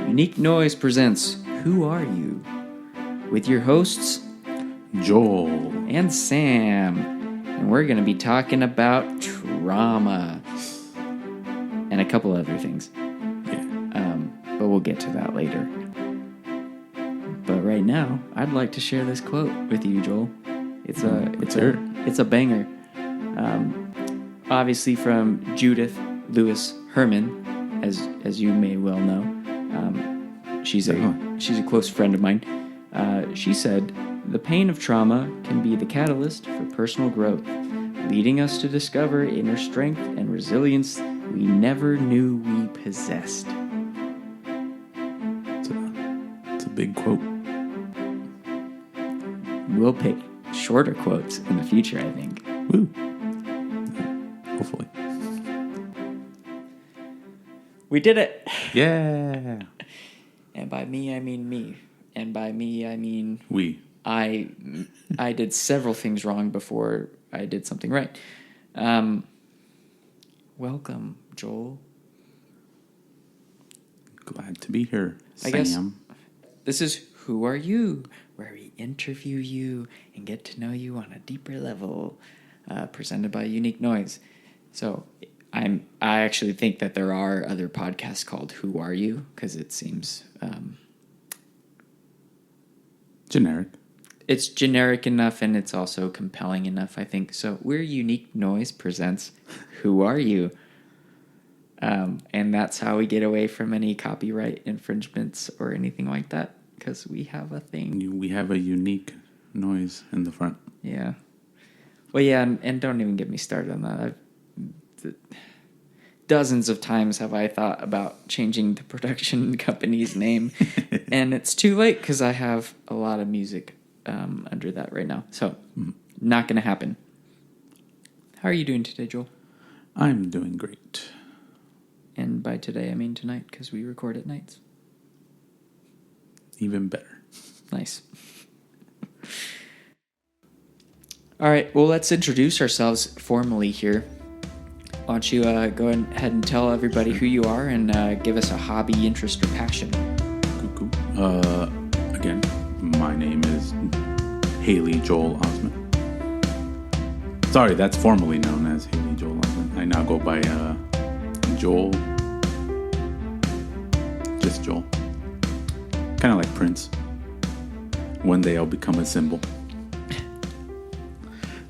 Unique Noise presents Who Are You? With your hosts, Joel and Sam. And we're going to be talking about trauma and a couple other things. But we'll get to that later. But right now, I'd like to share this quote with you, Joel. It's a banger. Obviously from Judith Lewis Herman, as you may well know. She's a close friend of mine. She said, "The pain of trauma can be the catalyst for personal growth, leading us to discover inner strength and resilience we never knew we possessed." It's a big quote. We'll pick shorter quotes in the future, I think. Woo. Hopefully. We did it! Yeah. And by me, I mean me. And by me, I mean... We. I did several things wrong before I did something right. Welcome, Joel. Glad to be here, Sam. I guess this is Who Are You? Where we interview you and get to know you on a deeper level, presented by Unique Noise. So I actually think that there are other podcasts called Who Are You? Because it seems... generic. It's generic enough, and it's also compelling enough, I think. So we're Unique Noise presents Who Are You? And that's how we get away from any copyright infringements or anything like that, because we have a thing. We have a unique noise in the front. Yeah. Well, yeah, and don't even get me started on that. Dozens of times have I thought about changing the production company's name, and it's too late because I have a lot of music under that right now. So, not going to happen. How are you doing today, Joel? I'm doing great. And by today, I mean tonight, because we record at nights. Even better. Nice. All right, well, let's introduce ourselves formally here. Why don't you go ahead and tell everybody who you are and give us a hobby, interest, or passion. Cool. Again, my name is Haley Joel Osmond. Sorry, that's formally known as Haley Joel Osmond. I now go by Joel. Just Joel. Kind of like Prince. One day I'll become a symbol.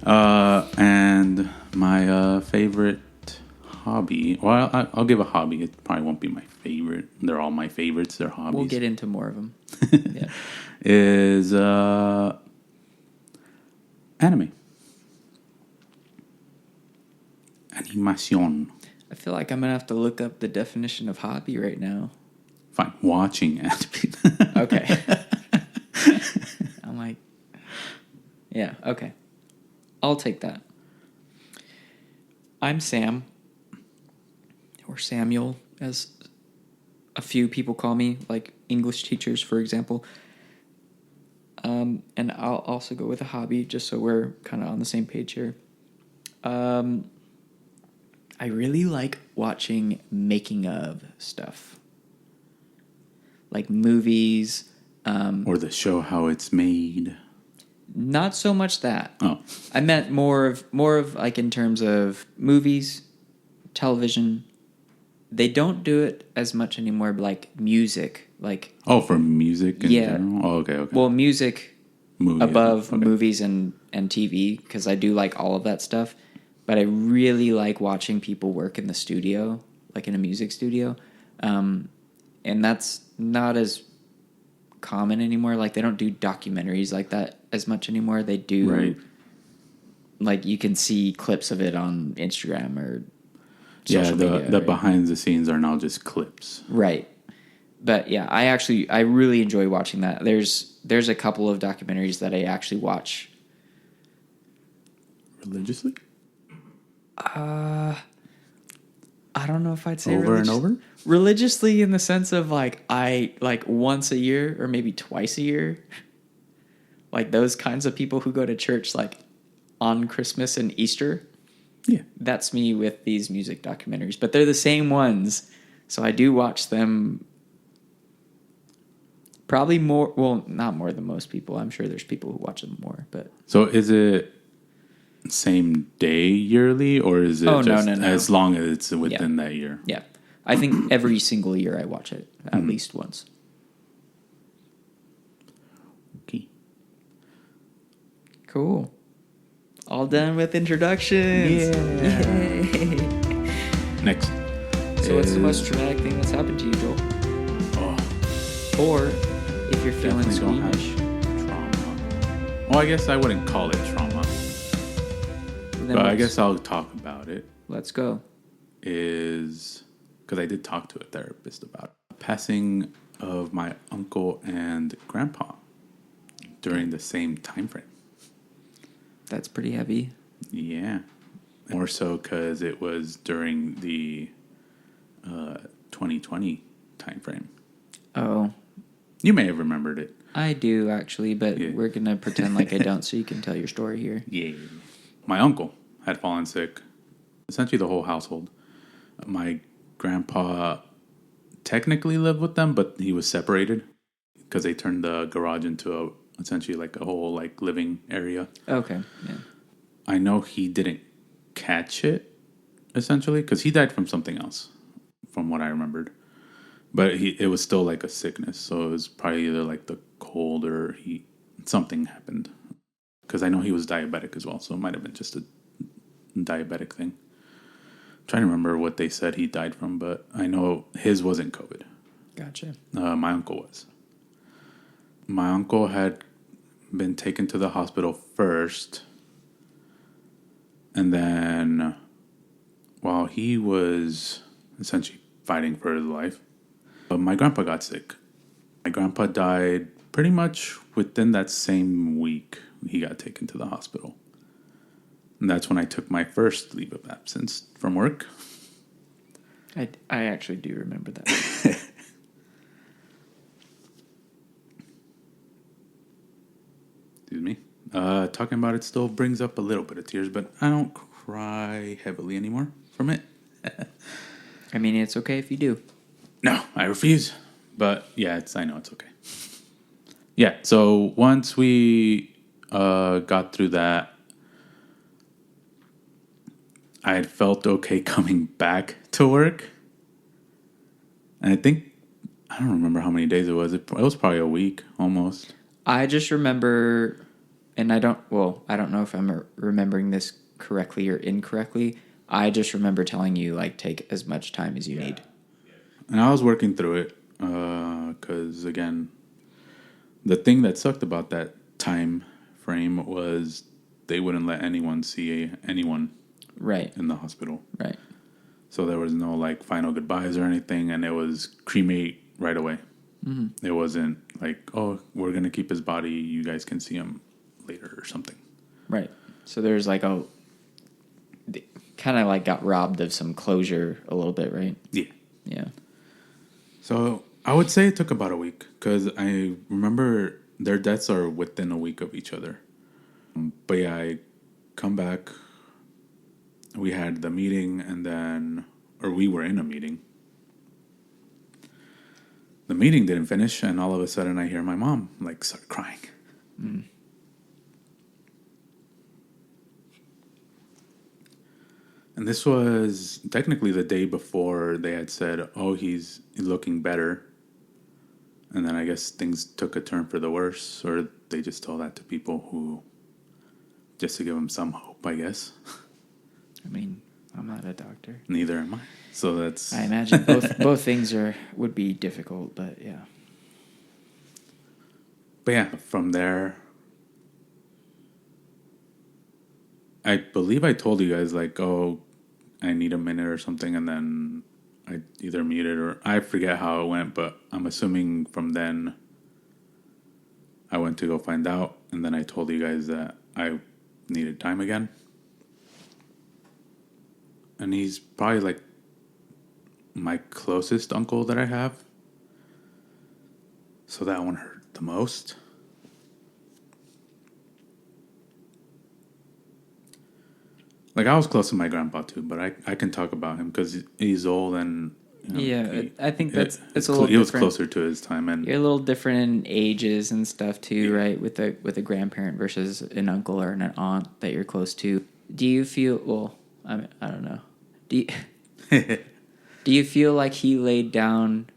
And my favorite hobby. Well, I'll give a hobby. It probably won't be my favorite. They're all my favorites. They're hobbies. We'll get into more of them. Yeah. Is anime. Animación. I feel like I'm going to have to look up the definition of hobby right now. Fine. Watching anime. Okay. I'm like, yeah, okay. I'll take that. I'm Sam. Or Samuel, as a few people call me, like English teachers, for example. And I'll also go with a hobby, just so we're kind of on the same page here. I really like watching making of stuff. Like movies. Or the show How It's Made. Not so much that. Oh. I meant more of like in terms of movies, television. They don't do it as much anymore, like music. Like for music in general? Oh, okay. Well, music above okay. movies and TV, because I do like all of that stuff. But I really like watching people work in the studio, like in a music studio. And that's not as common anymore. Like, they don't do documentaries like that as much anymore. They do, right. Like, you can see clips of it on Instagram or social media. The right? behind the scenes are now just clips. Right. But yeah, I really enjoy watching that. There's a couple of documentaries that I actually watch. Religiously? I don't know if I'd say over and over? Religiously, in the sense of like once a year or maybe twice a year. Like those kinds of people who go to church like on Christmas and Easter. Yeah. That's me with these music documentaries. But they're the same ones. So I do watch them Probably more. Well, not more than most people. I'm sure there's people who watch them more, but So is it same day yearly, or is it just no. as long as it's within that year? Yeah, I think every single year I watch it at least once. Okay. Cool. All done with introductions. Yay. Next. So what's the most traumatic thing that's happened to you, Joel? Or if you're feeling squeamish. Trauma. Well, I guess I wouldn't call it trauma. But I guess I'll talk about it. Let's go. Because I did talk to a therapist about it. Passing of my uncle and grandpa during the same time frame. That's pretty heavy. Yeah. More so because it was during the 2020 time frame. Oh. You may have remembered it. I do, actually, but we're going to pretend like I don't so you can tell your story here. Yeah. My uncle had fallen sick. Essentially the whole household. My grandpa technically lived with them, but he was separated because they turned the garage into essentially like a whole like living area. Okay, yeah. I know he didn't catch it, essentially, because he died from something else, from what I remembered. But it was still like a sickness, so it was probably either like the cold or something happened. Because I know he was diabetic as well, so it might have been just a diabetic thing. I'm trying to remember what they said he died from, but I know his wasn't COVID. Gotcha. My uncle was. My uncle had been taken to the hospital first, and then while he was essentially fighting for his life, my grandpa got sick. My grandpa died pretty much within that same week he got taken to the hospital. And that's when I took my first leave of absence from work. I actually do remember that. Excuse me. Talking about it still brings up a little bit of tears, but I don't cry heavily anymore from it. I mean, it's okay if you do. No, I refuse. But yeah, I know it's okay. Yeah, so once we got through that, I had felt okay coming back to work. And I don't remember how many days it was. It was probably a week almost. I just remember, and I don't know if I'm remembering this correctly or incorrectly. I just remember telling you, like, take as much time as you need. And I was working through it because, again, the thing that sucked about that time frame was they wouldn't let anyone see anyone in the hospital. Right. So there was no, like, final goodbyes or anything, and it was cremate right away. Mm-hmm. It wasn't like, oh, we're going to keep his body. You guys can see him later or something. Right. So there's like kind of like got robbed of some closure a little bit, right? Yeah. Yeah. So I would say it took about a week because I remember their deaths are within a week of each other. But yeah, I come back. We had the meeting we were in a meeting. The meeting didn't finish, and all of a sudden I hear my mom like start crying. Mm. And this was technically the day before they had said, oh, he's looking better. And then I guess things took a turn for the worse, or they just told that to people just to give them some hope, I guess. I mean, I'm not a doctor. Neither am I. So that's... I imagine both things would be difficult, but yeah. But yeah, from there, I believe I told you guys, like, oh, I need a minute or something, and then I either muted or I forget how it went, but I'm assuming from then I went to go find out, and then I told you guys that I needed time again. And he's probably like my closest uncle that I have. So that one hurt the most. Like, I was close to my grandpa too, but I can talk about him because he's old and I think it's a little he was different. closer to his time, and You're a little different in ages and stuff too, right? With a grandparent versus an uncle or an aunt that you're close to. Do you feel? Well, I don't know. Do you, do you feel like he laid down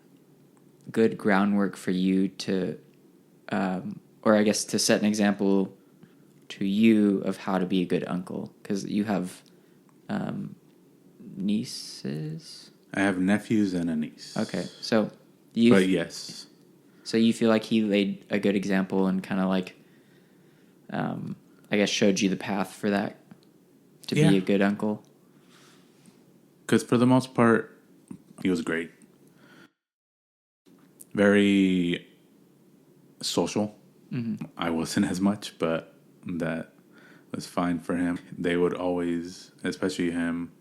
good groundwork for you to, or I guess to set an example to you of how to be a good uncle? Because you have nieces. I have nephews and a niece. Okay, so yes. So you feel like he laid a good example and kind of like, I guess, showed you the path for that to be a good uncle? Because for the most part, he was great. Very social. Mm-hmm. I wasn't as much, but that was fine for him. They would always, especially him,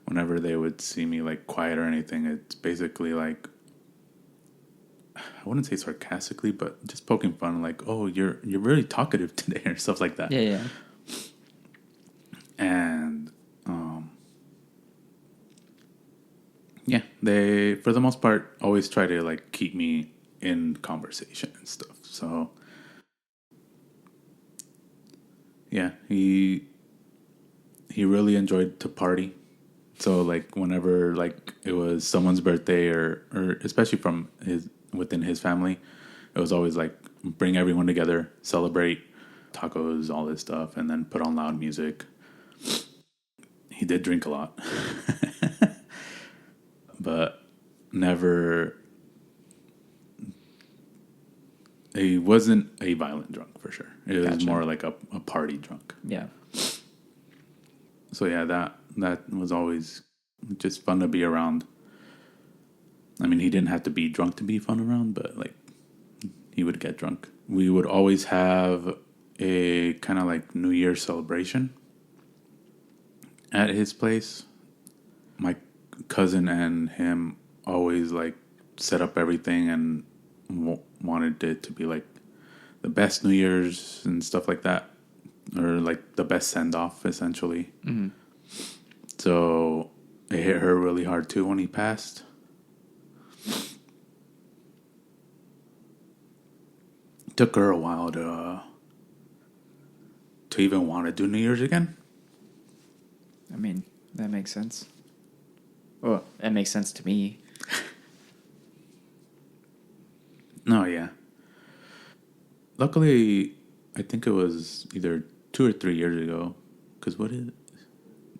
whenever they would see me like quiet or anything, it's basically like, I wouldn't say sarcastically, but just poking fun, like, "Oh, you're really talkative today," or stuff like that. Yeah. And they, for the most part, always try to like keep me in conversation and stuff. So yeah, he really enjoyed to party. So like whenever like it was someone's birthday or especially within his family, it was always like bring everyone together, celebrate, tacos, all this stuff, and then put on loud music. He did drink a lot. But never, he wasn't a violent drunk for sure. It was more like a party drunk. Yeah. So yeah, that was always just fun to be around. I mean, he didn't have to be drunk to be fun around, but like he would get drunk. We would always have a kind of like New Year's celebration at his place. My cousin and him always like set up everything and wanted it to be like the best New Year's and stuff like that, or like the best send off essentially. Mm-hmm. So it hit her really hard too when he passed. It took her a while to even want to do New Year's again. I mean, that makes sense. Well, that makes sense to me. No, yeah. Luckily, I think it was either 2 or 3 years ago. Because what is...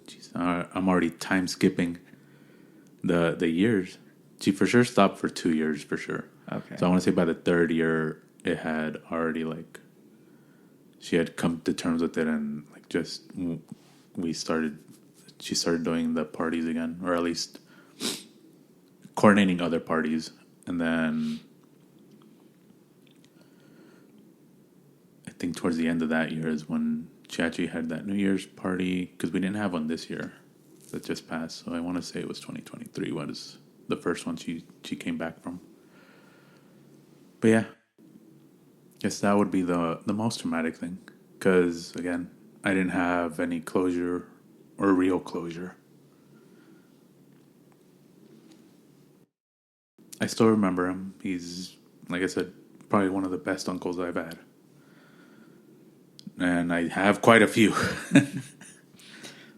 Jeez, I'm already time skipping the years. She for sure stopped for 2 years, for sure. Okay. So I want to say by the third year, it had already, like... She had come to terms with it and, like, just... She started doing the parties again. Or at least coordinating other parties. And then... I think towards the end of that year is when she actually had that New Year's party, because we didn't have one this year that just passed. So I want to say it was 2023 was the first one she came back from. But yeah, guess that would be the most traumatic thing, because again, I didn't have any closure or real closure. I still remember him. He's, like I said, probably one of the best uncles I've had. And I have quite a few.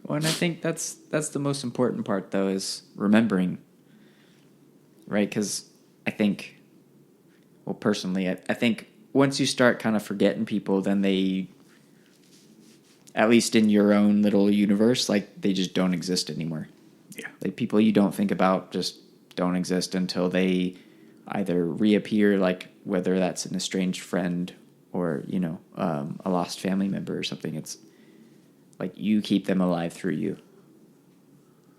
Well, and I think that's the most important part, though, is remembering, right? Because I think, well, personally, I think once you start kind of forgetting people, then they, at least in your own little universe, like they just don't exist anymore. Yeah. Like people you don't think about just don't exist until they either reappear, like whether that's an estranged friend or, you know, a lost family member or something. It's like you keep them alive through you.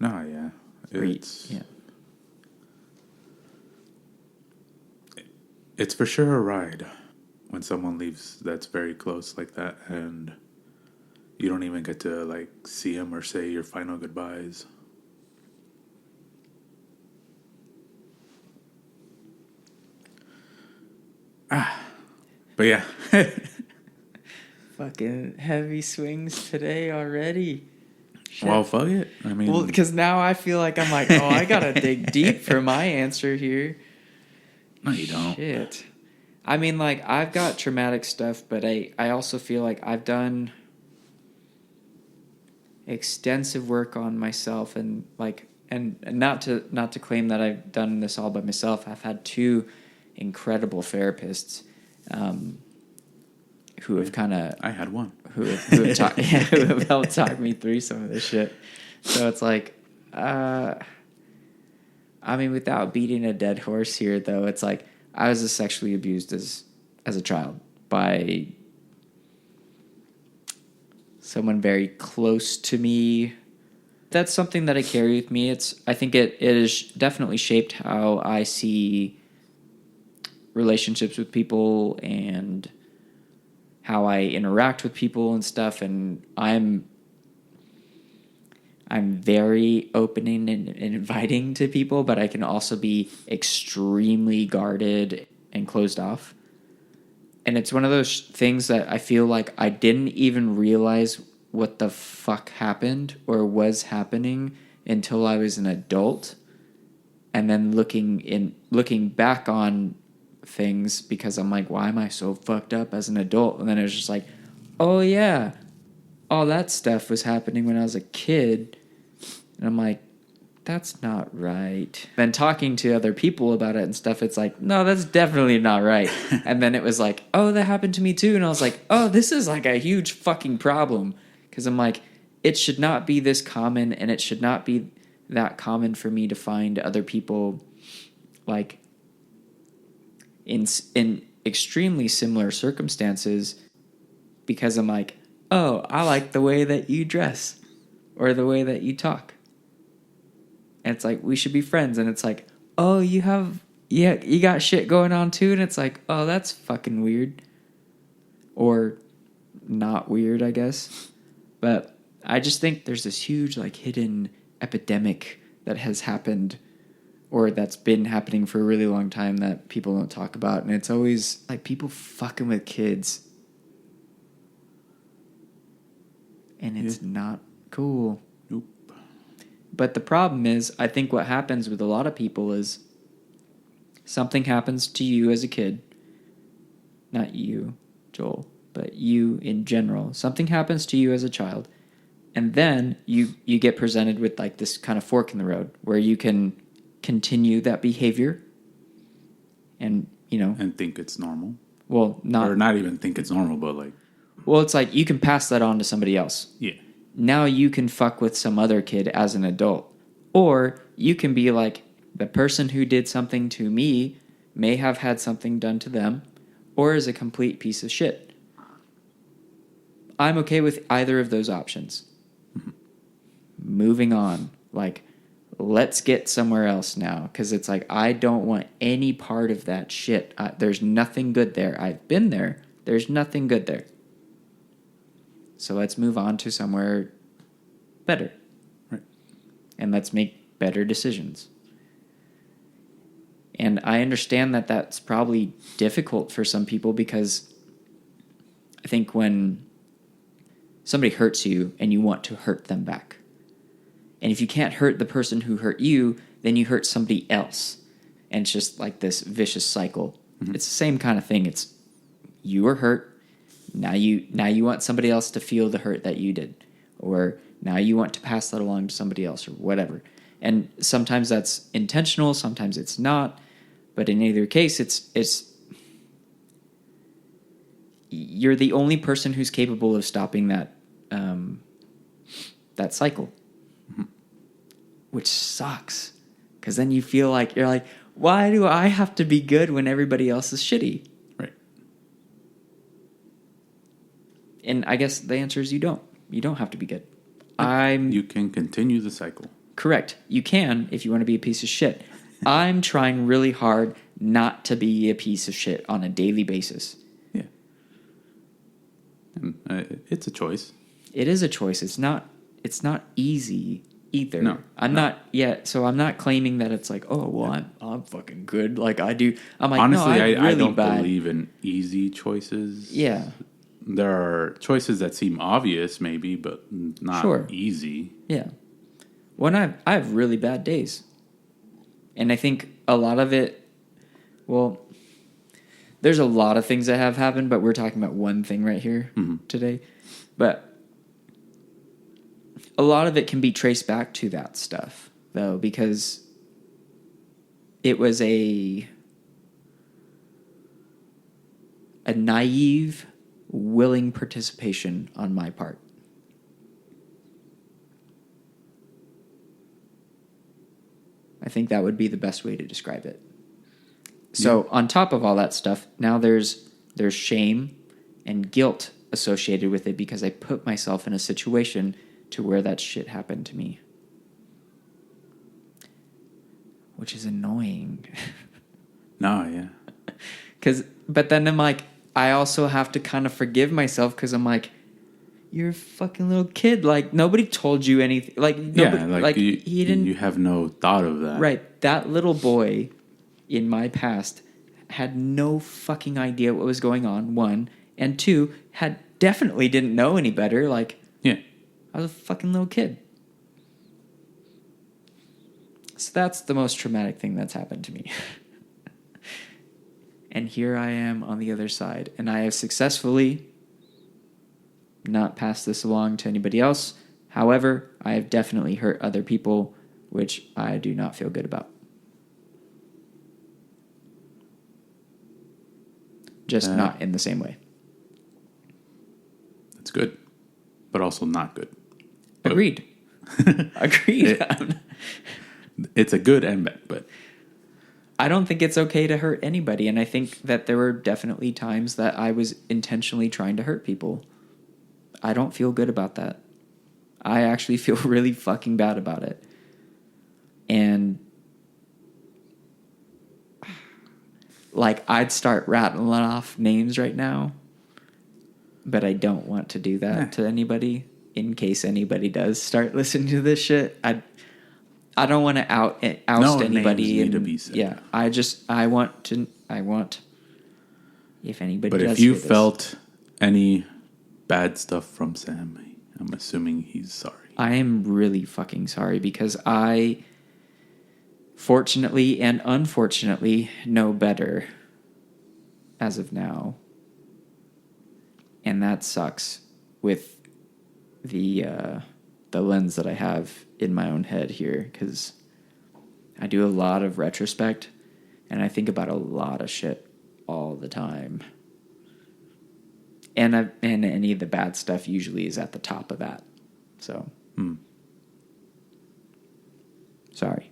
No, yeah. It's for sure a ride when someone leaves that's very close like that, and you don't even get to like see him or say your final goodbyes. But yeah. Fucking heavy swings today already. Well, fuck it. I mean, Well, because now I feel like I'm like, oh, I gotta dig deep for my answer here. no, you don't. Shit. I mean, like, I've got traumatic stuff, but I also feel like I've done extensive work on myself, and like, and not to claim that I've done this all by myself. I've had two incredible therapists who have kind of... I had one. Who have helped talk me through some of this shit. So it's like, I mean, without beating a dead horse here, though, it's like I was sexually abused as a child by someone very close to me. That's something that I carry with me. I think it has definitely shaped how I see relationships with people and how I interact with people and stuff, and I'm very opening and inviting to people, but I can also be extremely guarded and closed off. And it's one of those things that I feel like I didn't even realize what the fuck happened or was happening until I was an adult, and then looking back on things, because I'm like, why am I so fucked up as an adult? And then it was just like, oh yeah, all that stuff was happening when I was a kid. And I'm like, that's not right. Then talking to other people about it and stuff, it's like, no, that's definitely not right. And then it was like, oh, that happened to me too. And I was like, oh, this is like a huge fucking problem. Because I'm like, it should not be this common, and it should not be that common for me to find other people like in extremely similar circumstances, because I'm like, oh, I like the way that you dress or the way that you talk. And it's like, we should be friends. And it's like, oh, you got shit going on too. And it's like, oh, that's fucking weird. Or not weird, I guess. But I just think there's this huge like hidden epidemic that has happened, or that's been happening for a really long time, that people don't talk about. And it's always like people fucking with kids. And it's not cool. Nope. But the problem is, I think what happens with a lot of people is something happens to you as a kid. Not you, Joel, but you in general. Something happens to you as a child. And then you get presented with like this kind of fork in the road where you can continue that behavior and, you know, and think it's normal. Well, not even think it's normal, but like, well, it's like you can pass that on to somebody else. Yeah. Now you can fuck with some other kid as an adult. Or you can be like, the person who did something to me may have had something done to them, or is a complete piece of shit. I'm okay with either of those options. Mm-hmm. Moving on. Like, let's get somewhere else now. Because it's like, I don't want any part of that shit. There's nothing good there. I've been there. There's nothing good there. So let's move on to somewhere better. Right. And let's make better decisions. And I understand that that's probably difficult for some people, because I think when somebody hurts you and you want to hurt them back, and if you can't hurt the person who hurt you, then you hurt somebody else. And it's just like this vicious cycle. Mm-hmm. It's the same kind of thing. It's, you were hurt. Now you want somebody else to feel the hurt that you did. Or now you want to pass that along to somebody else, or whatever. And sometimes that's intentional, sometimes it's not. But in either case, it's you're the only person who's capable of stopping that that cycle. Mm-hmm. Which sucks. Because then you feel like, you're like, why do I have to be good when everybody else is shitty? Right. And I guess the answer is you don't. You don't have to be good. You can continue the cycle. Correct. You can if you want to be a piece of shit. I'm trying really hard not to be a piece of shit on a daily basis. Yeah. And it's a choice. It is a choice. It's not easy either. No. I'm not claiming that it's like, oh, well, I'm fucking good like I do. I'm like, honestly, no, I don't bad. believe in easy choices. Yeah. there are choices that seem obvious, maybe, but not Sure. easy. Yeah. When I have really bad days. And I think a lot of it, well, there's a lot of things that have happened, but we're talking about one thing right here today. But a lot of it can be traced back to that stuff, though, because it was a naive, willing participation on my part. I think that would be the best way to describe it. So on top of all that stuff, now there's shame and guilt associated with it because I put myself in a situation to where that shit happened to me. Which is annoying. No, yeah. But then I'm like, I also have to kind of forgive myself because I'm like, you're a fucking little kid. Like, nobody told you anything. Like, nobody, he didn't. You have no thought of that. Right. That little boy in my past had no fucking idea what was going on, one. And two, definitely didn't know any better. Like, yeah. I was a fucking little kid. So that's the most traumatic thing that's happened to me. And here I am on the other side. And I have successfully not passed this along to anybody else. However, I have definitely hurt other people, which I do not feel good about. Just not in the same way. That's good, but also not good. Agreed. Agreed. It's a good and bad, but I don't think it's okay to hurt anybody, and I think that there were definitely times that I was intentionally trying to hurt people. I don't feel good about that. I actually feel really fucking bad about it. And like, I'd start rattling off names right now, but I don't want to do that to anybody in case anybody does start listening to this shit. I don't want to oust anybody. Names need to be said. Yeah, I want if anybody but does if you hear this, felt any bad stuff from Sam, I'm assuming he's sorry. I am really fucking sorry because I, fortunately and unfortunately, know better as of now. And that sucks with the lens that I have in my own head here, because I do a lot of retrospect and I think about a lot of shit all the time. And any of the bad stuff usually is at the top of that. So, sorry.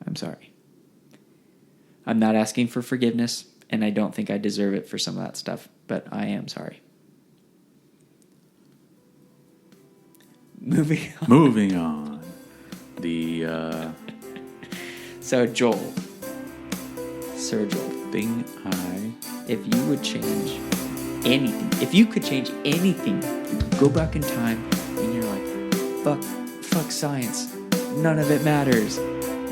I'm sorry. I'm not asking for forgiveness, and I don't think I deserve it for some of that stuff, but I am sorry. Moving on. So, Joel. Sir Joel. If you would change anything, if you could change anything, you could go back in time and you're like, fuck science. None of it matters.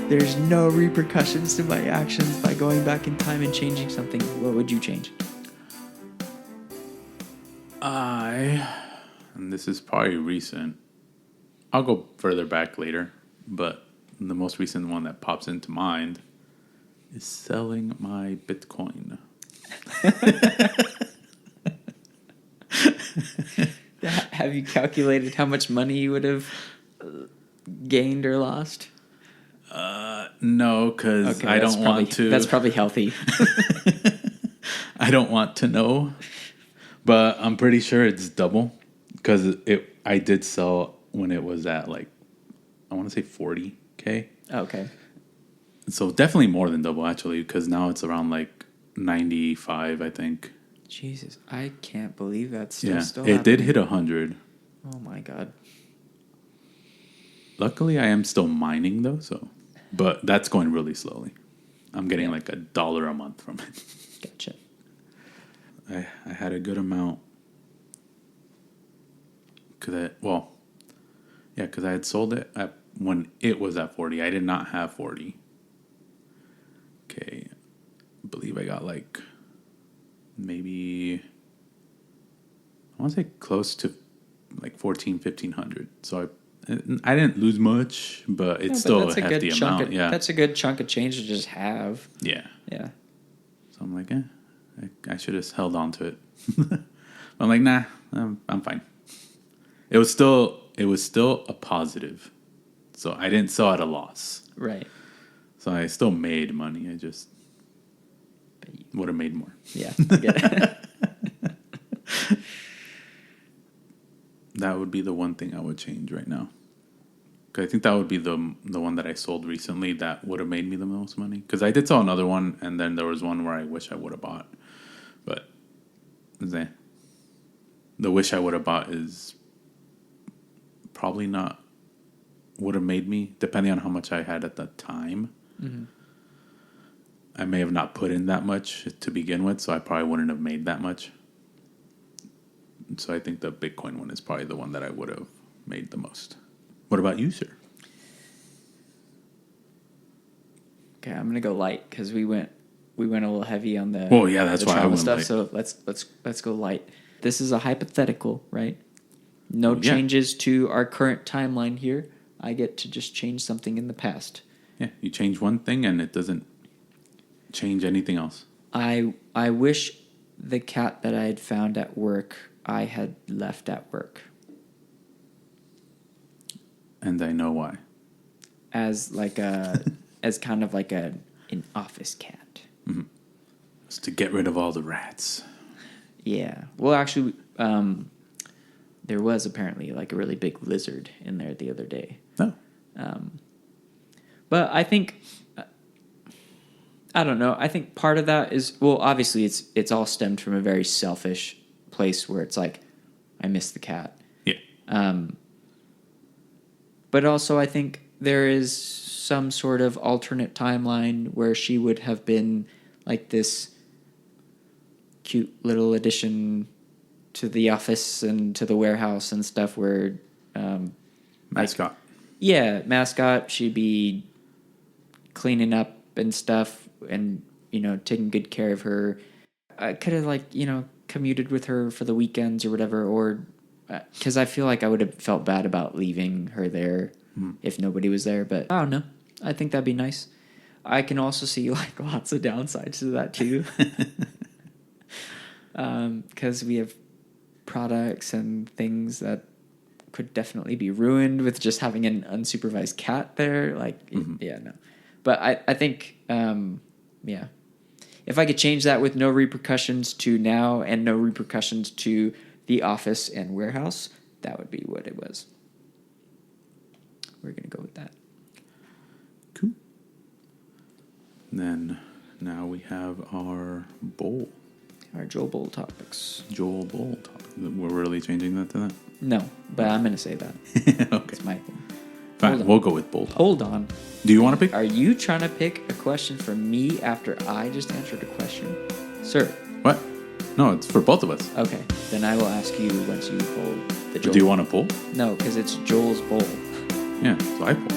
There's no repercussions to my actions by going back in time and changing something. What would you change? And this is probably recent. I'll go further back later, but the most recent one that pops into mind is selling my Bitcoin. Have you calculated how much money you would have gained or lost? No, because I don't want to. That's probably healthy. I don't want to know, but I'm pretty sure it's double because I did sell when it was at like, I want to say 40K. Okay. So definitely more than double actually, because now it's around like 95, I think. Jesus, I can't believe that's still it happening. did hit 100. Oh my God. Luckily, I am still mining though, but that's going really slowly. I'm getting like $1 a month from it. Gotcha. I had a good amount because I had sold it when it was at 40. I did not have 40. Okay, I believe I got like maybe want to say close to like 1,500. So I didn't lose much, but it's still a hefty amount. Yeah, that's a good chunk of change to just have. Yeah. Yeah. So I'm like, I should have held on to it. I'm like, nah, I'm fine. It was still a positive, so I didn't sell at a loss. Right. So I still made money. I just would have made more. Yeah, I get it. That would be the one thing I would change right now. 'Cause I think that would be the one that I sold recently that would have made me the most money. Because I did sell another one, and then there was one where I wish I would have bought. But the wish I would have bought is probably not would have made me, depending on how much I had at the time. Mm-hmm. I may have not put in that much to begin with, so I probably wouldn't have made that much. So I think the Bitcoin one is probably the one that I would have made the most. What about you, sir? Okay, I'm gonna go light because we went a little heavy on the. Oh yeah, that's why I went stuff. light. So let's go light. This is a hypothetical, right? No changes to our current timeline here. I get to just change something in the past. Yeah, you change one thing and it doesn't change anything else. I wish the cat that I had found at work I had left at work. And I know why. As like as kind of like an office cat. Mm-hmm. It's to get rid of all the rats. Yeah. Well, actually, there was apparently like a really big lizard in there the other day. Oh. But I think, I don't know. I think part of that is, well, obviously it's all stemmed from a very selfish place where it's like, I miss the cat. Yeah. But also I think there is some sort of alternate timeline where she would have been like this cute little addition to the office and to the warehouse and stuff where... mascot. Mascot. She'd be cleaning up and stuff and, taking good care of her. I could have, commuted with her for the weekends or whatever, or... Because I feel like I would have felt bad about leaving her there if nobody was there, but I don't know. I think that'd be nice. I can also see like lots of downsides to that too. Because we have products and things that could definitely be ruined with just having an unsupervised cat there. No. But I think, if I could change that with no repercussions to now and no repercussions to the office and warehouse, that would be what it was. We're going to go with that. Cool. Then now we have our bowl. Our Joel Bowl topics. Joel Bowl topic. We're really changing that to that? No, but I'm going to say that. Okay. It's my thing. Fine, we'll go with bowl topic. Hold on. Do you want to pick? Are you trying to pick a question for me after I just answered a question? Sir. What? No, it's for both of us. Okay, then I will ask you once you pull the Joel. Do you want to pull? No, because it's Joel's bowl. Yeah, so I pull.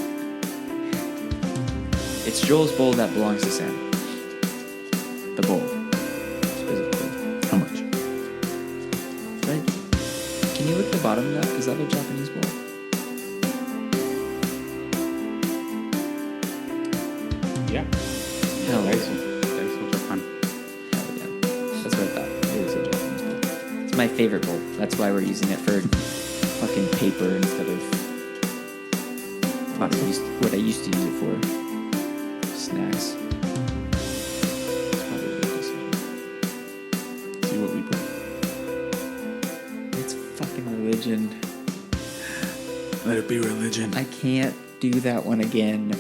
It's Joel's bowl that belongs to Sam. The bowl. Specifically. How much? Right. Can you look at the bottom of that? Is that a Japanese bowl? Yeah. Hell yeah. Daiso Japan. Hell yeah. That's what I thought. It was a Japanese bowl. It's my favorite bowl. That's why we're using it for fucking paper instead of what I used to use it for. Snacks. It's probably a good decision. See what we put. It's fucking religion. Let it be religion. I can't do that one again.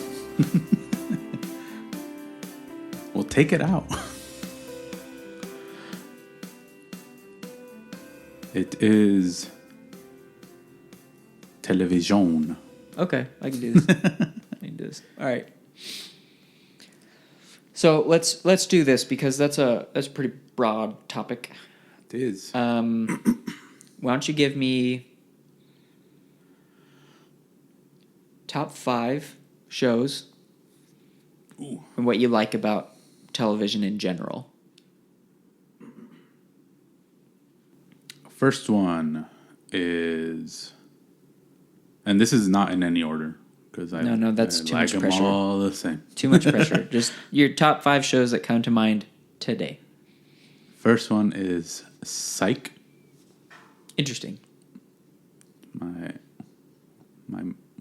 Well, take it out. It is television. Okay, I can do this. All right. So let's do this because that's a pretty broad topic. It is. Why don't you give me top 5 shows and what you like about television in general? First one is, and this is not in any order because No, that's too much them pressure. all the same. Too much pressure. Just your top 5 shows that come to mind today. First one is Psych. Interesting. My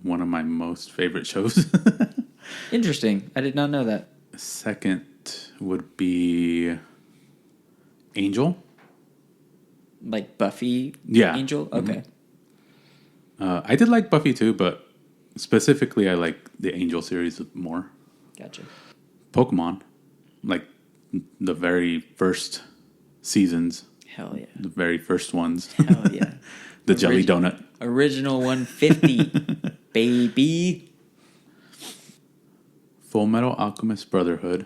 one of my most favorite shows. Interesting. I did not know that. Second would be Angel. Like Buffy Yeah. Angel? Okay. I did like Buffy too, but specifically I like the Angel series more. Gotcha. Pokemon, like the very first seasons, Hell yeah. the very first ones. Hell yeah. The Jelly Donut. Original 150. Baby. Full Metal Alchemist Brotherhood.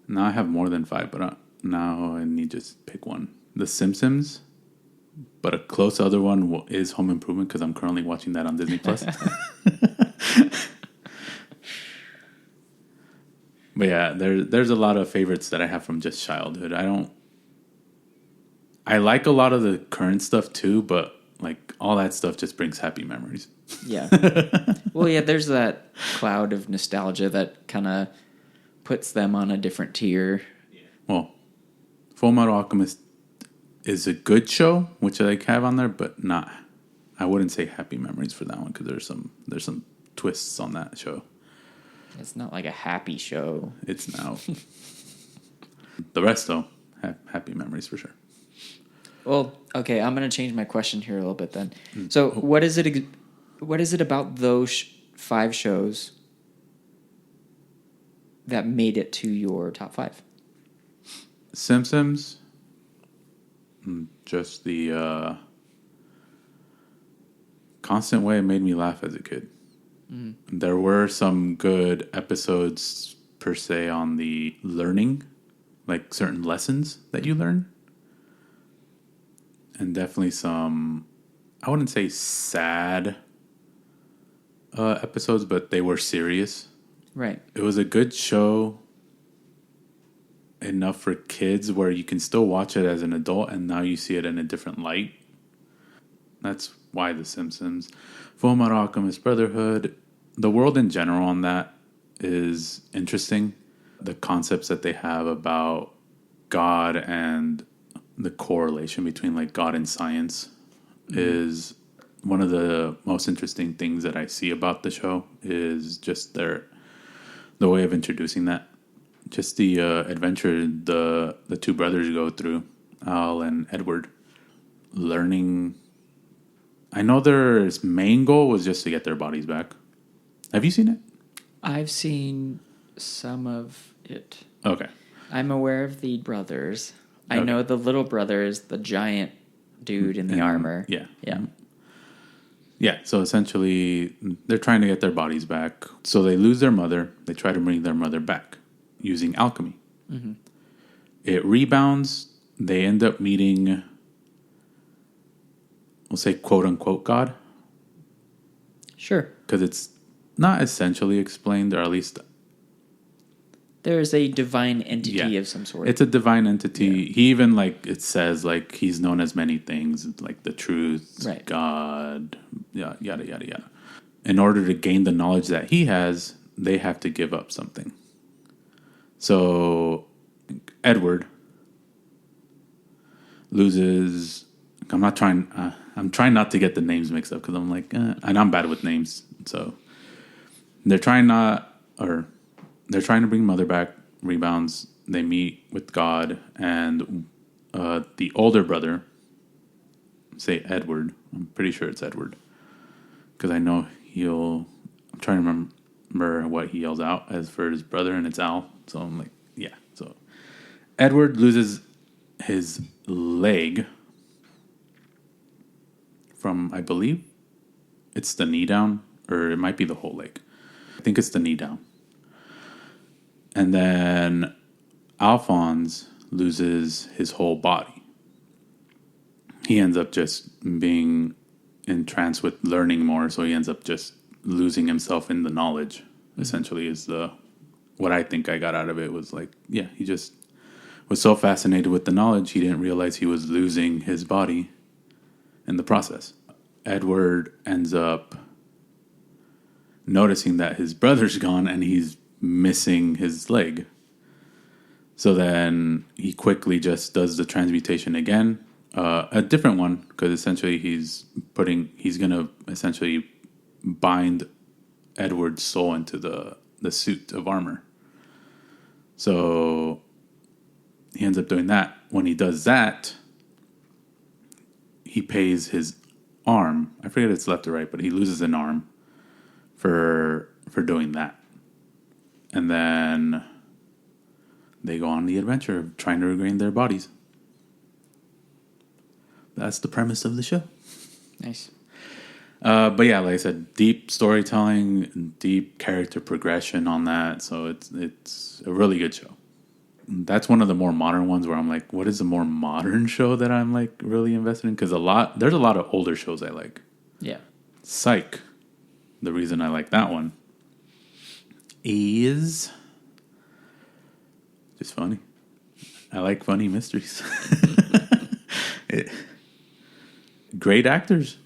Now I have more than 5, but now I need to just pick one. The Simpsons. But a close other one is Home Improvement because I'm currently watching that on Disney Plus. But yeah, there's a lot of favorites that I have from just childhood. I like a lot of the current stuff too, but like all that stuff just brings happy memories. Yeah. Well, yeah, there's that cloud of nostalgia that kind of puts them on a different tier. Well, Full Metal Alchemist is a good show, which I have on there, but not. I wouldn't say happy memories for that one because there's some twists on that show. It's not like a happy show. It's now. The rest though, happy memories for sure. Well, okay, I'm going to change my question here a little bit then. So, what is it about those 5 shows that made it to your top 5? Simpsons. Just the constant way it made me laugh as a kid. There were some good episodes per se on the learning, like certain lessons that you learn. And definitely some, I wouldn't say sad episodes, but they were serious. Right. It was a good show enough for kids where you can still watch it as an adult and now you see it in a different light. That's why The Simpsons. Full Metal Alchemist Brotherhood. The world in general on that is interesting. The concepts that they have about God and the correlation between like God and science is one of the most interesting things that I see about the show is just the way of introducing that. Just the adventure the 2 brothers go through, Al and Edward, learning. I know their main goal was just to get their bodies back. Have you seen it? I've seen some of it. Okay. I'm aware of the brothers. I Okay. know the little brother is the giant dude in the armor. Yeah. Yeah. Yeah, so essentially they're trying to get their bodies back. So they lose their mother. They try to bring their mother back using alchemy. Mm-hmm. It rebounds. They end up meeting, we'll say, quote unquote, God. Sure. Because it's not essentially explained, or at least There is a divine entity of some sort. it's a divine entity. Yeah. He even, like, it says, like, he's known as many things, like the truth, right. God, yada, yada, yada. In order to gain the knowledge that he has, they have to give up something. So, Edward loses. I'm trying not to get the names mixed up because I'm like, and I'm bad with names. So, they're trying to bring mother back. Rebounds. They meet with God and the older brother. Say Edward. I'm pretty sure it's Edward because I know I'm trying to remember what he yells out as for his brother, and it's Al. So I'm like, yeah. So Edward loses his leg from, I believe, it's the knee down, or it might be the whole leg. I think it's the knee down. And then Alphonse loses his whole body. He ends up just being entranced with learning more, so he ends up just losing himself in the knowledge. Essentially, is what I think I got out of it was like, yeah, he just was so fascinated with the knowledge, he didn't realize he was losing his body in the process. Edward ends up noticing that his brother's gone and he's missing his leg. So then he quickly just does the transmutation again, a different one, because essentially he's going to essentially bind Edward's soul into the suit of armor. So he ends up doing that. When he does that, he pays his arm. I forget if it's left or right, but he loses an arm for doing that. And then they go on the adventure of trying to regain their bodies. That's the premise of the show. Nice. But yeah, like I said, deep storytelling, deep character progression on that. So it's a really good show. That's one of the more modern ones where I'm like, what is a more modern show that I'm like really invested in? Because there's a lot of older shows I like. Yeah. Psych. The reason I like that one is just funny. I like funny mysteries. Great actors,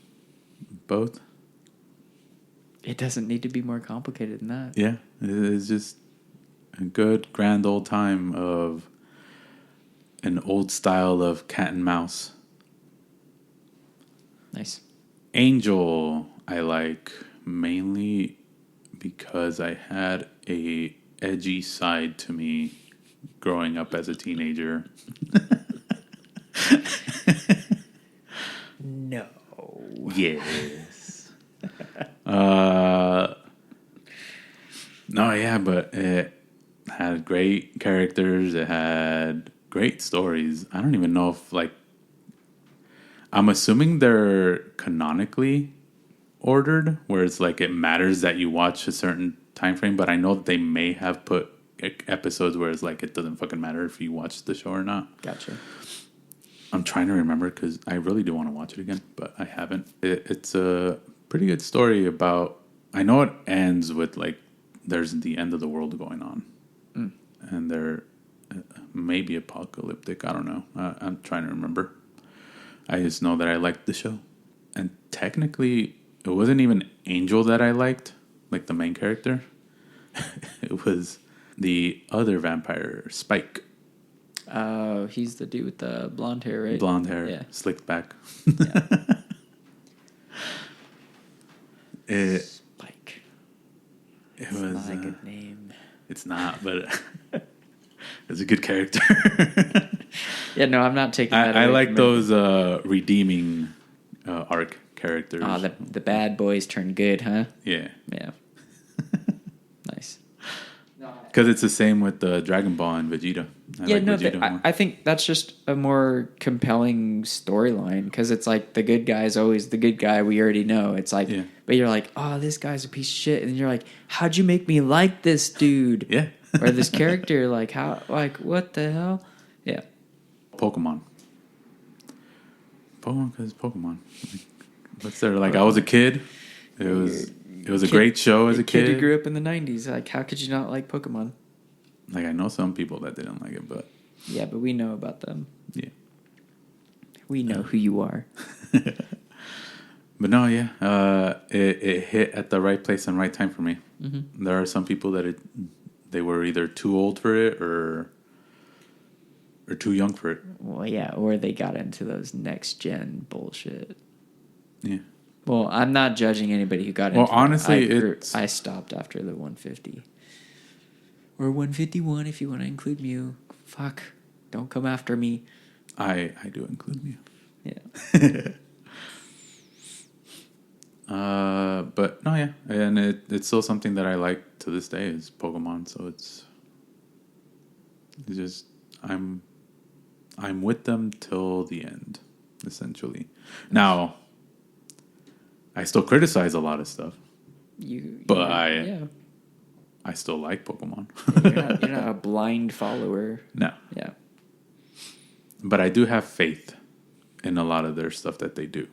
both. It doesn't need to be more complicated than that. Yeah, it's just a good grand old time of an old style of cat and mouse. Nice. Angel, I like mainly because I had a edgy side to me growing up as a teenager. No. Yes. No, yeah, but it had great characters. It had great stories. I don't even know if, like, I'm assuming they're canonically ordered, where it's like it matters that you watch a certain time frame, but I know that they may have put episodes where it's like it doesn't fucking matter if you watch the show or not. Gotcha. I'm trying to remember because I really do want to watch it again, but I haven't. It's a pretty good story about... I know it ends with, like, there's the end of the world going on. Mm. And they're maybe apocalyptic. I don't know. I'm trying to remember. I just know that I liked the show. And technically, it wasn't even Angel that I liked, like the main character. It was the other vampire, Spike. Oh, he's the dude with the blonde hair, right? Blonde hair, yeah. Slicked back. Yeah. Spike. It was not a good name. It's not, but it's a good character. Yeah, no, I'm not taking that. I like those redeeming arc characters. Oh, the bad boys turn good, huh? Yeah. Yeah. Nice. Because it's the same with the Dragon Ball and Vegeta. I think that's just a more compelling storyline because it's like the good guy is always the good guy we already know. It's like, but you're like, oh, this guy's a piece of shit, and you're like, how'd you make me like this dude? Yeah, or this character? Like how? Like what the hell? Yeah. Pokemon, because Pokemon. What's there? Like I was a kid. It was a great show as a kid. You grew up in the 90s. Like, how could you not like Pokemon? Like, I know some people that didn't like it, but... Yeah, but we know about them. Yeah. We know who you are. But no, yeah. It hit at the right place and right time for me. Mm-hmm. There are some people that they were either too old for it or too young for it. Well, yeah, or they got into those next-gen bullshit. Yeah. Well, I'm not judging anybody who got into it. Well, honestly, I stopped after the 150. Or 151 if you want to include Mew. Fuck. Don't come after me. I do include Mew. Yeah. But no, yeah. And it's still something that I like to this day is Pokemon. So it's just I'm with them till the end, essentially. Now, I still criticize a lot of stuff. I still like Pokemon. You're not a blind follower. No. Yeah. But I do have faith in a lot of their stuff that they do.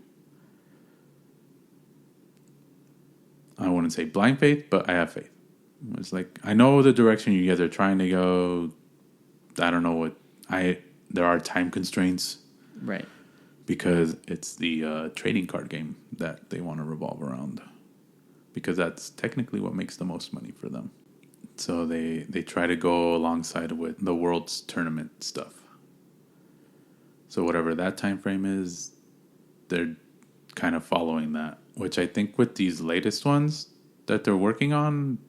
I wouldn't say blind faith, but I have faith. It's like, I know the direction you guys are trying to go. I don't know there are time constraints. Right. Because it's the trading card game that they want to revolve around. Because that's technically what makes the most money for them. So they try to go alongside with the world's tournament stuff. So whatever that time frame is, they're kind of following that. Which I think with these latest ones that they're working on,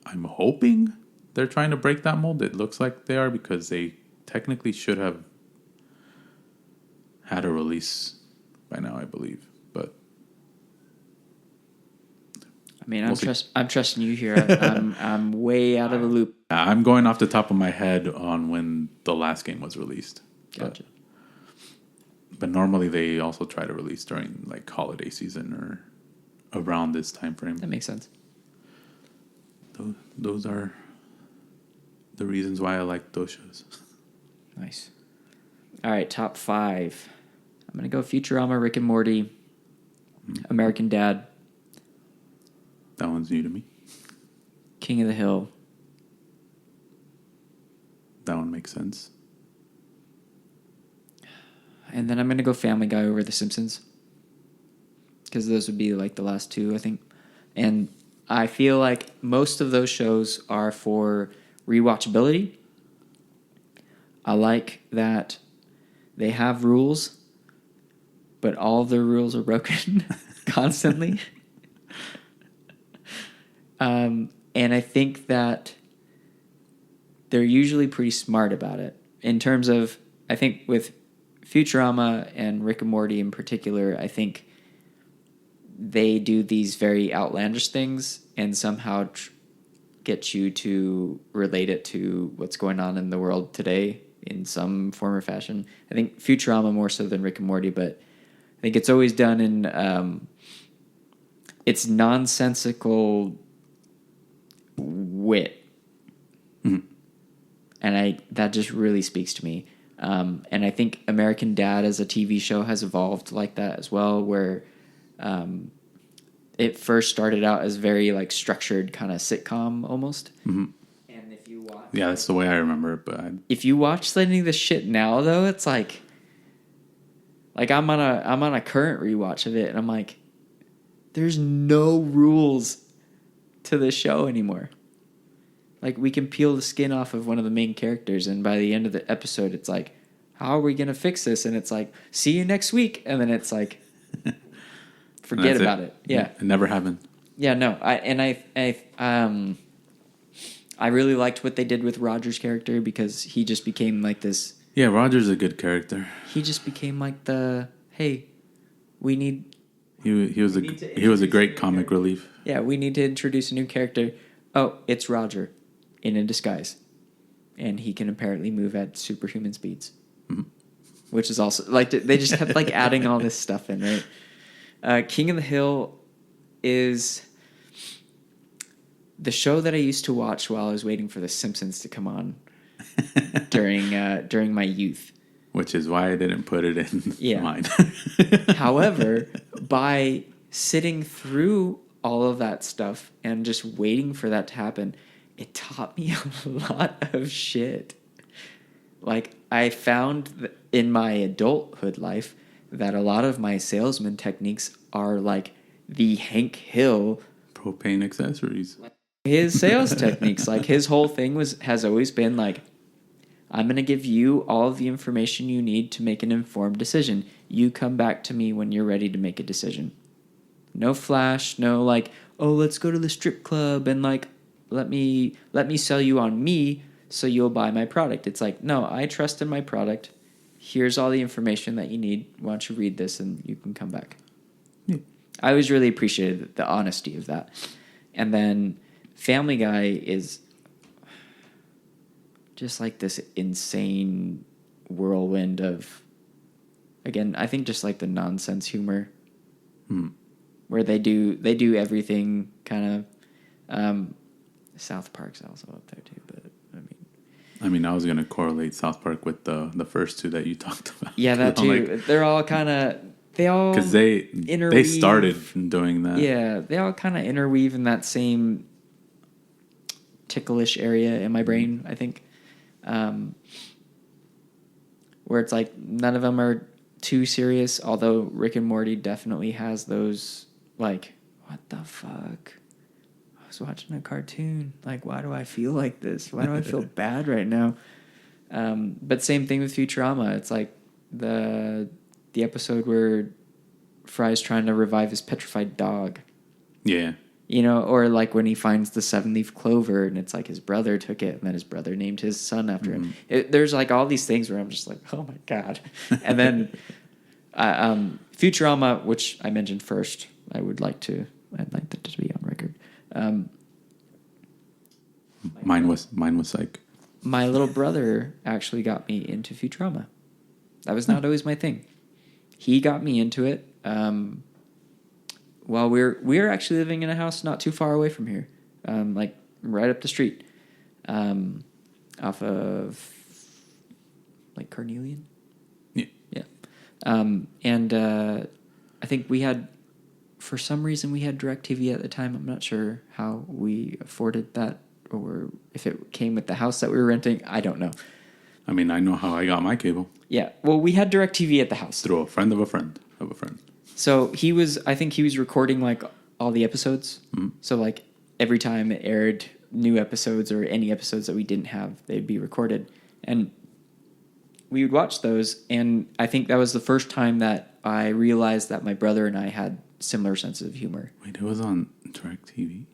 I'm hoping they're trying to break that mold. It looks like they are because they technically should have had a release by now, I believe. But I mean, I'm trusting you here. I'm way out of the loop. I'm going off the top of my head on when the last game was released. Gotcha. But normally they also try to release during like holiday season or around this time frame. That makes sense. Those are the reasons why I like those shows. Nice. All right, top 5. I'm going to go Futurama, Rick and Morty, American Dad, That one's new to me. King of the Hill. That one makes sense. And then I'm going to go Family Guy over The Simpsons. Because those would be like the last 2, I think. And I feel like most of those shows are for rewatchability. I like that they have rules, but all of their rules are broken constantly. And I think that they're usually pretty smart about it. In terms of, I think with Futurama and Rick and Morty in particular, I think they do these very outlandish things and somehow get you to relate it to what's going on in the world today in some form or fashion. I think Futurama more so than Rick and Morty, but I think it's always done in it's nonsensical wit. Mm-hmm. And that just really speaks to me. And I think American Dad as a TV show has evolved like that as well, where it first started out as very like structured kind of sitcom almost. Mm-hmm. And if you watch, yeah, that's the way I remember it. But if you watch any of this shit now, though, it's like I'm on a current rewatch of it, and I'm like, there's no rules to this show anymore. Like, we can peel the skin off of one of the main characters, and by the end of the episode, it's like, how are we going to fix this? And it's like, see you next week. And then it's like, forget about it. Yeah. It never happened. Yeah, no. I really liked what they did with Roger's character because he just became like this. Yeah, Roger's a good character. He just became like the, hey, we need. He was a great comic relief. Yeah, we need to introduce a new character. Oh, it's Roger in a disguise. And he can apparently move at superhuman speeds. Mm-hmm. Which is also, like, they just kept, like, adding all this stuff in, right? King of the Hill is the show that I used to watch while I was waiting for The Simpsons to come on during my youth. Which is why I didn't put it in mine. However, by sitting through all of that stuff and just waiting for that to happen, it taught me a lot of shit. Like, I found in my adulthood life that a lot of my salesman techniques are like the Hank Hill propane accessories. His sales techniques, like his whole thing has always been like, I'm going to give you all of the information you need to make an informed decision. You come back to me when you're ready to make a decision. No flash, no like, oh, let's go to the strip club and like, let me sell you on me so you'll buy my product. It's like, no, I trust in my product. Here's all the information that you need. Why don't you read this and you can come back. Yeah. I always really appreciated the honesty of that. And then Family Guy is just like this insane whirlwind of, again, I think just like the nonsense humor, where they do everything kind of. South Park's also up there too, but I mean, I was gonna correlate South Park with the first two that you talked about. Yeah, that too. Like, they're all kind of because they started doing that. Yeah, they all kind of interweave in that same ticklish area in my brain, I think. where it's like none of them are too serious, although Rick and Morty definitely has those, like, what the fuck? I was watching a cartoon. Like, why do I feel like this? Why do I feel bad right now? But same thing with Futurama. It's like the episode where Fry's trying to revive his petrified dog. Yeah. You know, or like when he finds the 7-leaf clover and it's like his brother took it and then his brother named his son after him. There's like all these things where I'm just like, oh my God. And then Futurama, which I mentioned first, I'd like that to be on record. Mine was like, my little brother actually got me into Futurama. That was not always my thing. He got me into it. While we're actually living in a house not too far away from here, like right up the street, off of like Carnelian. Yeah. And I think for some reason we had DirecTV at the time. I'm not sure how we afforded that or if it came with the house that we were renting. I don't know. I mean, I know how I got my cable. Yeah. Well, we had DirecTV at the house. Through a friend of a friend of a friend. So I think he was recording like all the episodes. So like every time it aired new episodes or any episodes that we didn't have, they'd be recorded. And we would watch those. And I think that was the first time that I realized that my brother and I had similar senses of humor. Wait, it was on DirecTV?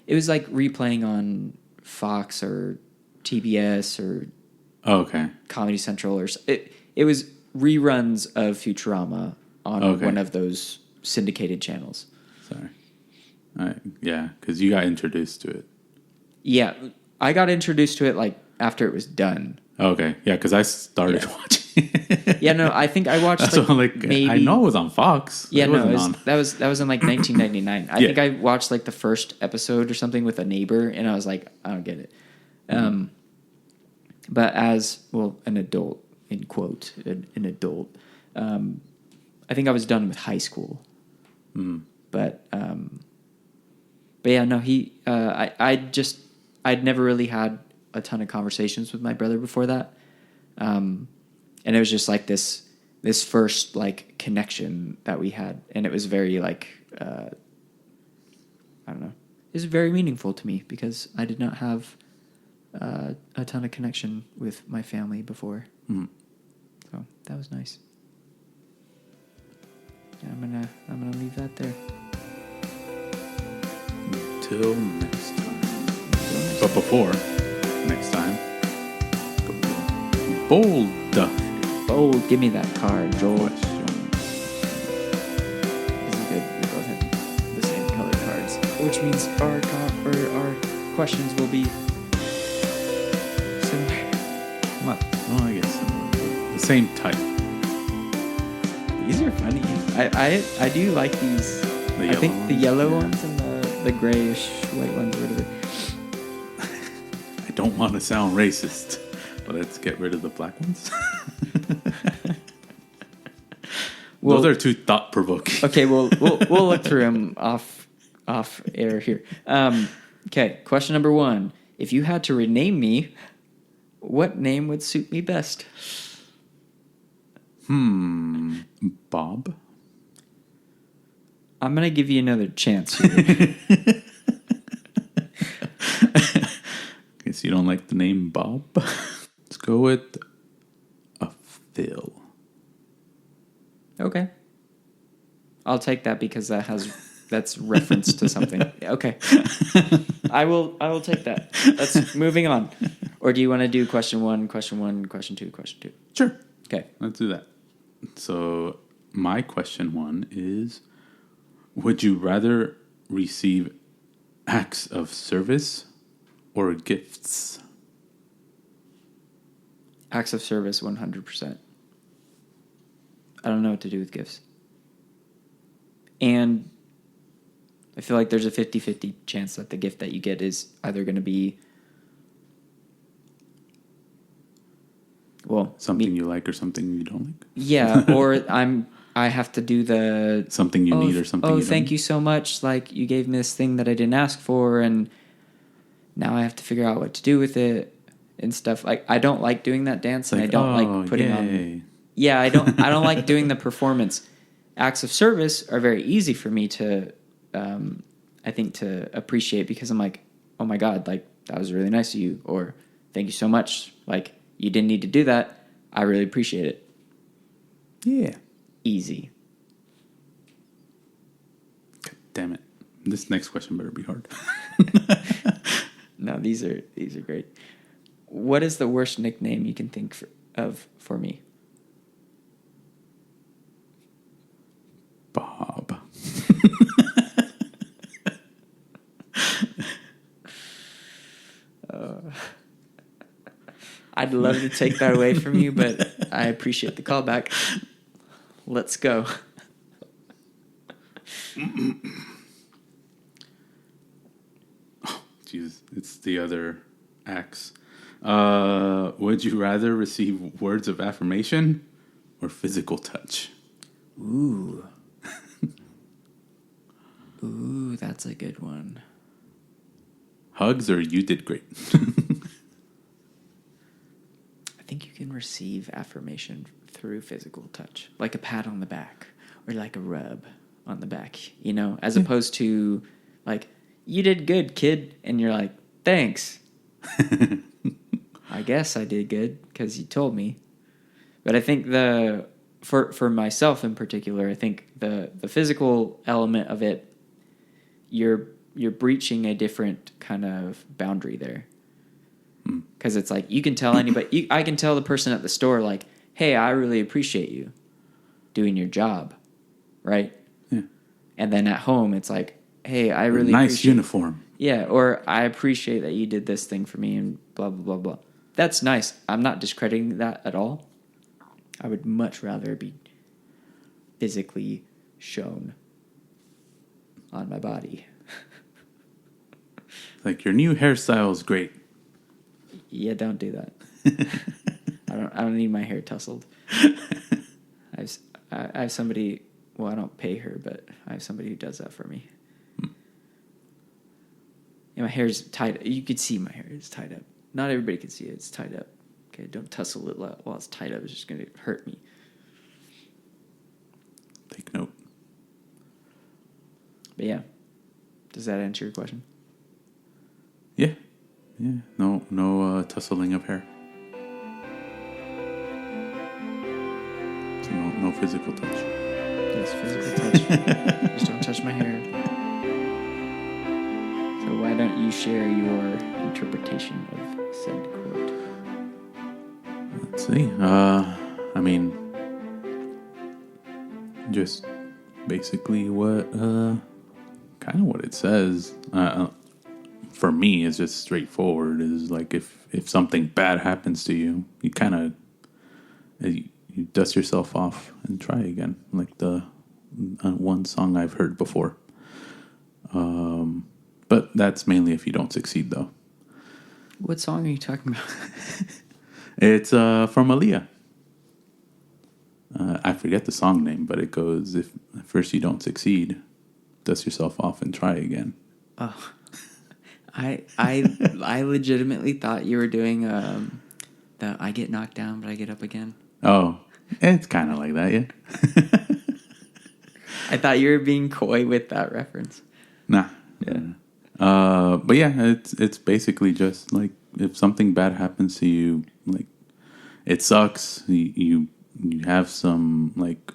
It was like replaying on Fox or TBS or Comedy Central. It was reruns of Futurama on one of those syndicated channels. Sorry. Yeah, because you got introduced to it. Yeah, I got introduced to it like after it was done. Okay, yeah, because I started watching it. Yeah, no, I think I watched maybe... I know it was on Fox. Yeah, that was in like 1999. I think I watched like the first episode or something with a neighbor, and I was like, I don't get it. But as, well, an adult, in quote, an adult... I think I was done with high school, but yeah, no, I'd never really had a ton of conversations with my brother before that, and it was just like this first like connection that we had, and it was very like I don't know, it was very meaningful to me because I did not have a ton of connection with my family before, so that was nice. I'm gonna leave that there. Until next time. But before next time, bold. Give me that card, Joel. This is good. We both have the same colored cards, which means our questions will be similar. Well, I guess similar. The same type. These are funny. I do like these. I think ones, the yellow ones and the grayish white ones, whatever. I don't want to sound racist, but let's get rid of the black ones. Well, those are too thought-provoking. Okay, we'll look through them off air here. Okay, question number 1. If you had to rename me, what name would suit me best? Bob? I'm going to give you another chance here. Guess you don't like the name Bob? Let's go with a Phil. Okay. I'll take that because that's reference to something. Okay. I will take that. Let's moving on. Or do you want to do question 1, question 2, question 2? Sure. Okay. Let's do that. So my question 1 is, would you rather receive acts of service or gifts? Acts of service, 100%. I don't know what to do with gifts. And I feel like there's a 50-50 chance that the gift that you get is either going to be, well, something you like or something you don't like. Yeah, or I have to do the something you need or something. Oh, thank you so much. Like you gave me this thing that I didn't ask for, and now I have to figure out what to do with it. and stuff. Like, I don't like doing that dance, and Like, I don't oh, like putting yay. on. Yeah, I don't like doing the performance. Acts of service are very easy for me to, I think, to appreciate, because I'm like, oh my God, like, that was really nice of you, or thank you so much. Like, you didn't need to do that. I really appreciate it. Yeah. Easy. God damn it. This next question better be hard. No, these are great. What is the worst nickname you can think of for me? Bob. I'd love to take that away from you, but I appreciate the callback. Let's go. Jesus, it's the other acts. Would you rather receive words of affirmation or physical touch? Ooh. Ooh, that's a good one. Hugs or you did great? I think you can receive affirmation through physical touch, like a pat on the back or like a rub on the back, as opposed to like, you did good, kid. And you're like, thanks. I guess I did good because you told me. But I think for myself in particular, I think the physical element of it, you're breaching a different kind of boundary there. Because it's like, you can tell anybody, I can tell the person at the store, like, hey, I really appreciate you doing your job, right? Yeah. And then at home, it's like, hey, I really nice uniform. Yeah, or I appreciate that you did this thing for me, and blah, blah, blah, blah. That's nice. I'm not discrediting that at all. I would much rather be physically shown on my body. Like, your new hairstyle is great. Yeah, don't do that. I don't need my hair tousled. I have somebody. Well, I don't pay her, but I have somebody who does that for me. Yeah, my hair's tied. You could see my hair is tied up. Not everybody can see it. It's tied up. Okay, don't tussle it while it's tied up. It's just gonna hurt me. Take note. But yeah, does that answer your question? Yeah. No tussling of hair. So no physical touch. Yes, physical touch. Just don't touch my hair. So why don't you share your interpretation of said quote? Let's see. I mean, just basically what, kind of what it says. For me, is just straightforward. Is like, if something bad happens to you, you kind of you dust yourself off and try again, like the one song I've heard before. But that's mainly if you don't succeed, though. What song are you talking about? It's from Aaliyah. I forget the song name, but it goes, if at first you don't succeed, dust yourself off and try again. Oh, I legitimately thought you were doing the I get knocked down but I get up again. Oh, it's kind of like that, yeah. I thought you were being coy with that reference. Nah. Yeah. But yeah, it's basically just like, if something bad happens to you, like, it sucks. You have some like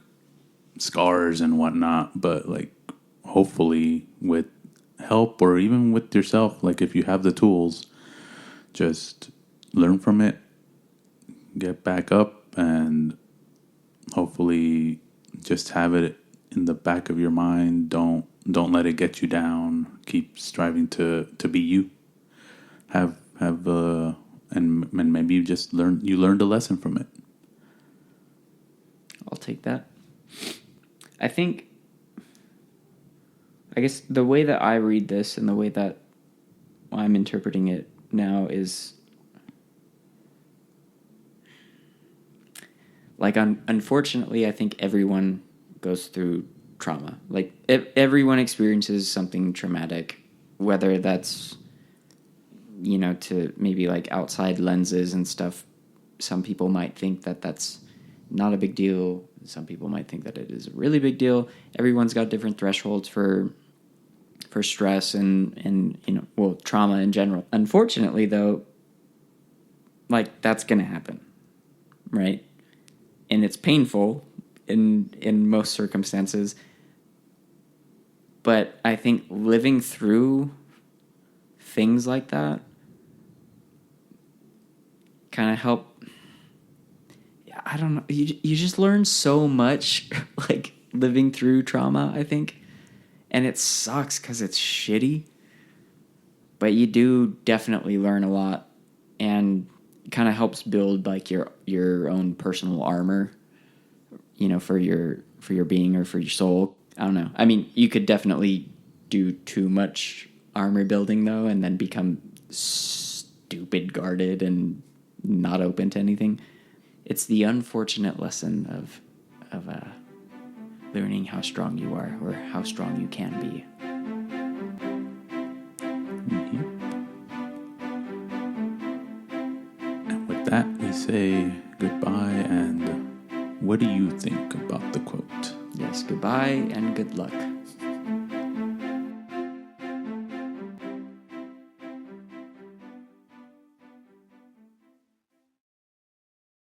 scars and whatnot, but like, hopefully with help or even with yourself, like, if you have the tools, just learn from it, get back up, and hopefully just have it in the back of your mind. Don't let it get you down. Keep striving to be you. And maybe you just learned a lesson from it. I'll take that. I guess the way that I read this and the way that I'm interpreting it now is like, unfortunately, I think everyone goes through trauma. Like, everyone experiences something traumatic, whether that's to maybe like outside lenses and stuff, some people might think that that's not a big deal. Some people might think that it is a really big deal. Everyone's got different thresholds for stress and trauma in general. Unfortunately, though, like, that's going to happen, right? And it's painful in most circumstances. But I think living through things like that kind of help. I don't know. You just learn so much, like, living through trauma, I think. And it sucks because it's shitty. But you do definitely learn a lot. And it kind of helps build, like, your own personal armor, for your being or for your soul. I don't know. I mean, you could definitely do too much armor building, though, and then become stupid guarded and not open to anything. It's the unfortunate lesson of learning how strong you are, or how strong you can be. And with that, we say goodbye. And what do you think about the quote? Yes, goodbye and good luck.